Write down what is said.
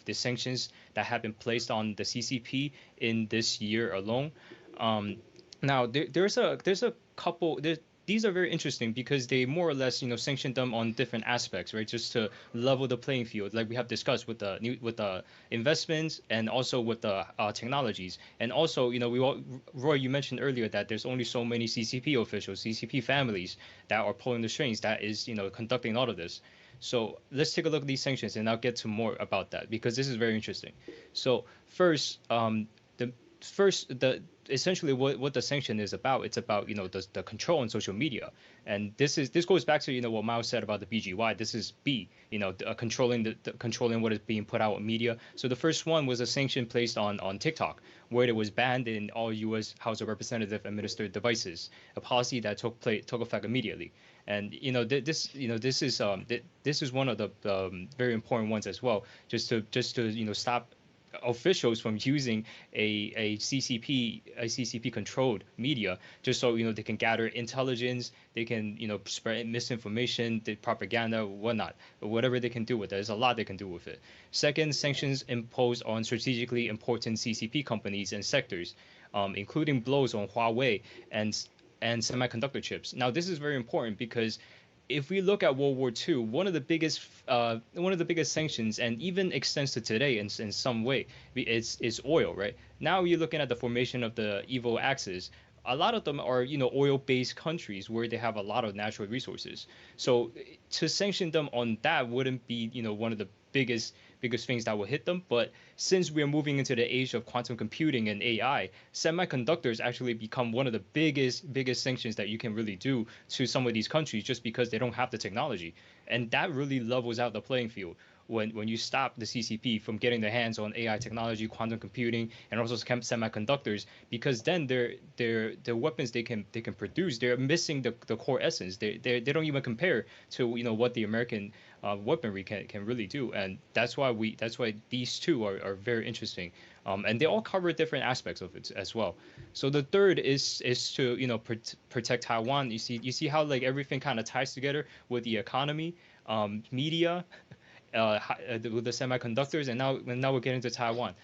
the sanctions that have been placed on the CCP in this year alone. Now there's a couple. These are very interesting because they more or less sanction them on different aspects, right? Just to level the playing field, like we have discussed with the investments and also with the technologies, and also Roy, you mentioned earlier that there's only so many CCP officials, CCP families that are pulling the strings, that is conducting all of this. So let's take a look at these sanctions, and I'll get to more about that because this is very interesting. So first, the the essentially what the sanction is about. It's about the control on social media, and this goes back to what Miles said about the BGY. This is B, controlling the controlling what is being put out in media. So the first one was a sanction placed on TikTok, where it was banned in all U.S. House of Representative administered devices, a policy that took effect immediately. And this is one of the very important ones as well, just to stop officials from using a CCP controlled media, just so they can gather intelligence, they can spread misinformation, the propaganda, whatnot, whatever they can do with it. There's a lot they can do with it. Second, sanctions imposed on strategically important CCP companies and sectors, including blows on Huawei and semiconductor chips. Now this is very important because if we look at World War II, one of the biggest sanctions, and even extends to today in some way, is oil, right? Now you're looking at the formation of the evil axis. A lot of them are oil-based countries where they have a lot of natural resources. So to sanction them on that wouldn't be one of the biggest things that will hit them. But since we are moving into the age of quantum computing and AI, semiconductors actually become one of the biggest sanctions that you can really do to some of these countries, just because they don't have the technology. And that really levels out the playing field when you stop the CCP from getting their hands on AI technology, quantum computing, and also semiconductors, because then their weapons they can produce, they're missing the core essence. They don't even compare to what the American weaponry can really do. And that's why these two are very interesting. And they all cover different aspects of it as well. So the third is to protect Taiwan. You see how like everything kind of ties together with the economy, media, with the semiconductors, and now we're getting to Taiwan.